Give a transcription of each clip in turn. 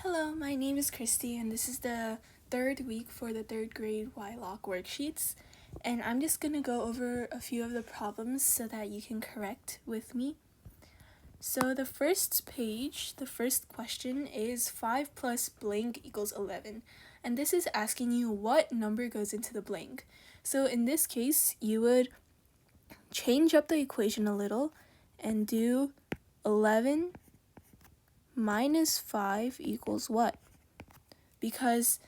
Hello, my name is Christy, and this is the third week for the third grade YLOC worksheets. And I'm just going to go over a few of the problems so that you can correct with me. So the first page, the first question is 5 plus blank equals 11. And this is asking you what number goes into the blank. So in this case, you would change up the equation a little and do 11 minus 5 equals what? Because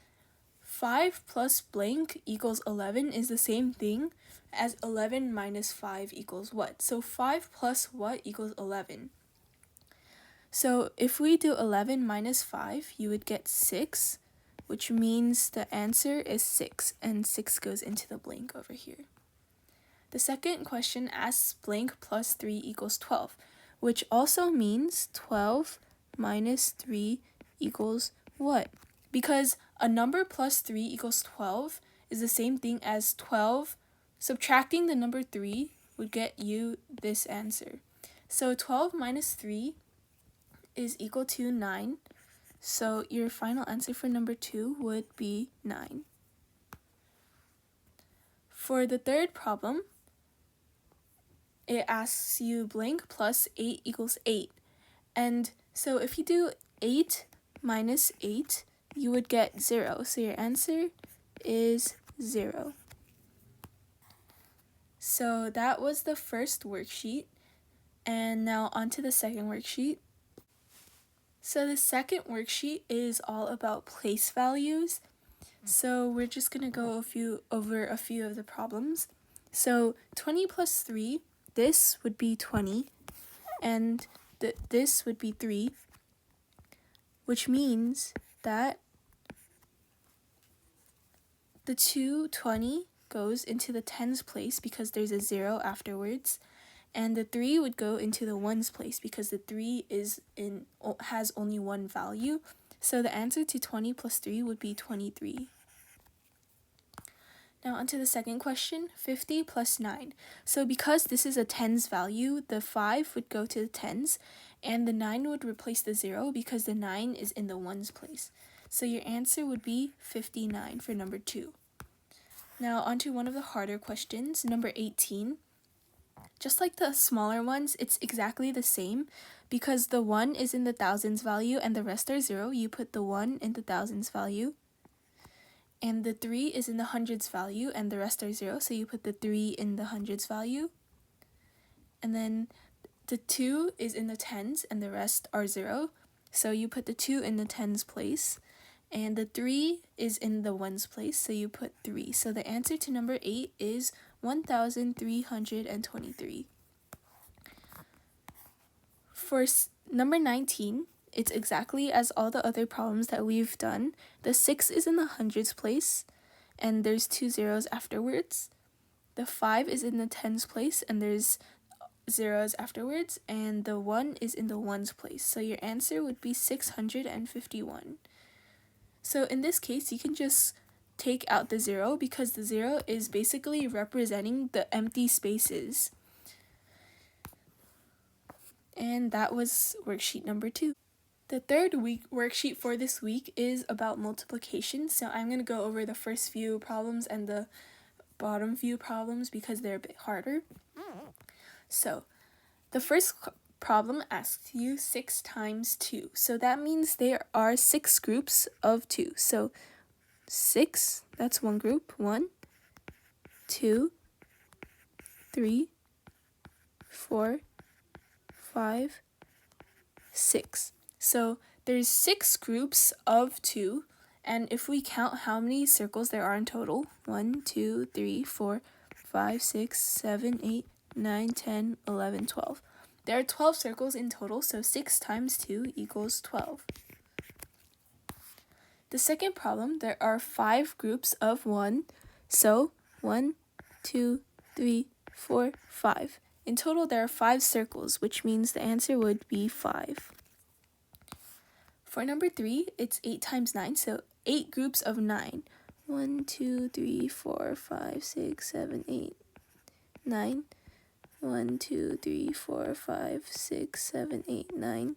5 plus blank equals 11 is the same thing as 11 minus 5 equals what? So 5 plus what equals 11? So if we do 11 minus 5, you would get 6, which means the answer is 6, and 6 goes into the blank over here. The second question asks blank plus 3 equals 12, which also means 12 minus 3 equals what? Because a number plus 3 equals 12 is the same thing as 12. Subtracting the number 3 would get you this answer. So 12 minus 3 is equal to 9. So your final answer for number 2 would be 9. For the third problem, it asks you blank plus 8 equals 8. And so if you do 8 minus 8, you would get 0. So your answer is 0. So that was the first worksheet. And now on to the second worksheet. So the second worksheet is all about place values. So we're just going to go over a few of the problems. So 20 plus 3, this would be 20. And this would be 3, which means that the 220 goes into the tens place because there's a 0 afterwards, and the 3 would go into the ones place because the 3 has only one value. So the answer to 20 plus 3 would be 23. Now onto the second question, 50 plus 9. So because this is a tens value, the 5 would go to the tens, and the 9 would replace the 0 because the 9 is in the ones place. So your answer would be 59 for number 2. Now onto one of the harder questions, number 18. Just like the smaller ones, it's exactly the same. Because the 1 is in the thousands value and the rest are 0, you put the 1 in the thousands value. And the 3 is in the hundreds value and the rest are 0, so you put the 3 in the hundreds value. And then the 2 is in the tens and the rest are 0, so you put the 2 in the tens place. And the 3 is in the ones place, so you put 3. So the answer to number 8 is 1,323. For number 19, it's exactly as all the other problems that we've done. The 6 is in the hundreds place, and there's 2 zeros afterwards. The 5 is in the tens place, and there's zeros afterwards, and the 1 is in the ones place. So your answer would be 651. So in this case, you can just take out the 0 because the 0 is basically representing the empty spaces. And that was worksheet number 2. The third worksheet for this week is about multiplication. So I'm going to go over the first few problems and the bottom few problems because they're a bit harder. So the first problem asks you 6 times 2. So that means there are 6 groups of 2. So 6, that's one group. 1, 2, 3, 4, 5, 6. So there's 6 groups of 2, and if we count how many circles there are in total, 1, 2, 3, 4, 5, 6, 7, 8, 9, 10, 11, 12. There are 12 circles in total, so 6 times 2 equals 12. The second problem, there are 5 groups of 1, so 1, 2, 3, 4, 5. In total, there are 5 circles, which means the answer would be 5. For number 3, it's 8 times 9, so 8 groups of 9. 1, 2, 3, 4, 5, 6, 7, 8, 9. 1, 2, 3, 4, 5, 6, 7, 8, 9.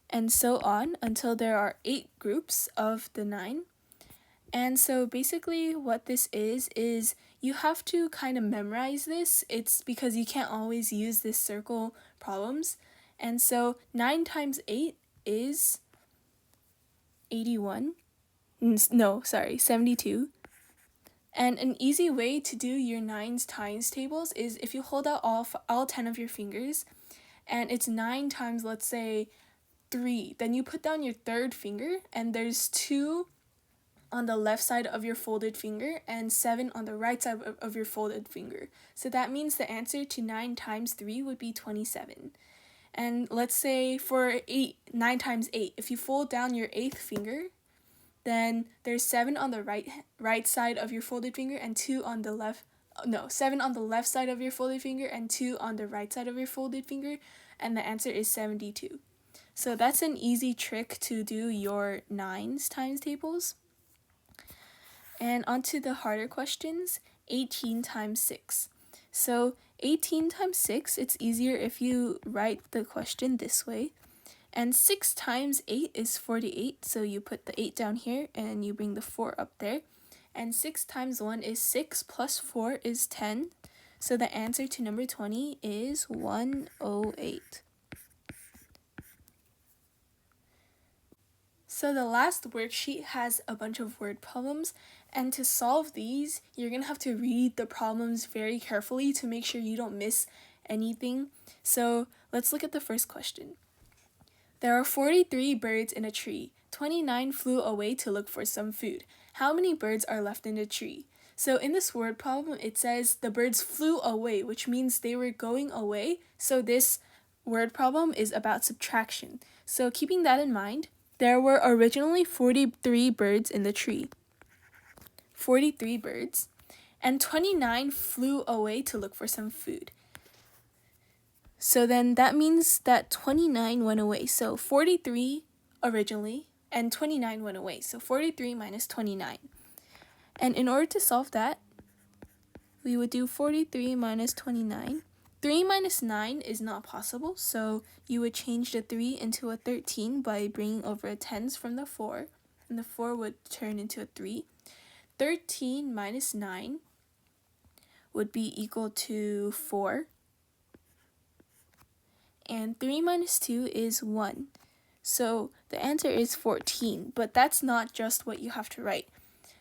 and so on until there are 8 groups of the 9. And so basically what this is you have to kind of memorize this. It's because you can't always use this circle problems. And so 9 times 8 is 81. No, sorry, 72. And an easy way to do your 9's times tables is if you hold out all 10 of your fingers, and it's 9 times, let's say, 3. Then you put down your third finger, and there's 2 on the left side of your folded finger and 7 on the right side of your folded finger. So that means the answer to 9 times 3 would be 27. And let's say for 9 times 8, if you fold down your 8th finger, then there's 7 on the right side of your folded finger and 2 on the left. No, 7 on the left side of your folded finger and 2 on the right side of your folded finger, and the answer is 72. So that's an easy trick to do your 9's times tables. And onto the harder questions, 18 times 6. So 18 times 6, it's easier if you write the question this way. And 6 times 8 is 48, so you put the 8 down here and you bring the 4 up there. And 6 times 1 is 6 plus 4 is 10. So the answer to number 20 is 108. So the last worksheet has a bunch of word problems, and to solve these, you're going to have to read the problems very carefully to make sure you don't miss anything. So let's look at the first question. There are 43 birds in a tree. 29 flew away to look for some food. How many birds are left in the tree? So in this word problem, it says the birds flew away, which means they were going away. So this word problem is about subtraction. So keeping that in mind, there were originally 43 birds in the tree. 43 birds. And 29 flew away to look for some food. So then that means that 29 went away. So 43 originally and 29 went away. So 43 minus 29. And in order to solve that, we would do 43 minus 29. 3 minus 9 is not possible, so you would change the 3 into a 13 by bringing over a tens from the 4, and the 4 would turn into a 3. 13 minus 9 would be equal to 4. And 3 minus 2 is 1. So the answer is 14, but that's not just what you have to write.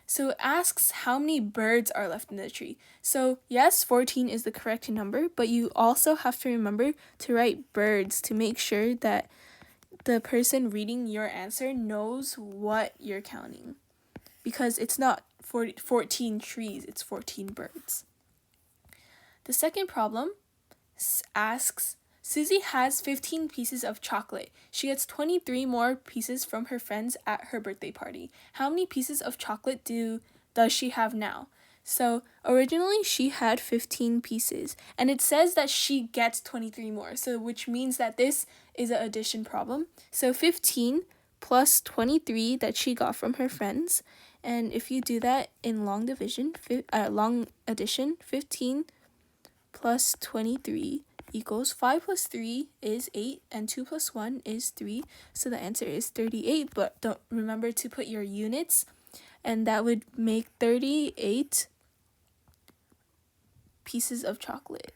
So it asks how many birds are left in the tree. So yes, 14 is the correct number, but you also have to remember to write birds to make sure that the person reading your answer knows what you're counting. Because it's not 14 trees, it's 14 birds. The second problem asks, Susie has 15 pieces of chocolate. She gets 23 more pieces from her friends at her birthday party. How many pieces of chocolate does she have now? So originally she had 15 pieces, and it says that she gets 23 more, so which means that this is an addition problem. So 15 plus 23 that she got from her friends, and if you do that in long addition, 15 plus 23 equals 5 plus 3 is 8, and 2 plus 1 is 3. So the answer is 38, but don't remember to put your units, and that would make 38 pieces of chocolate.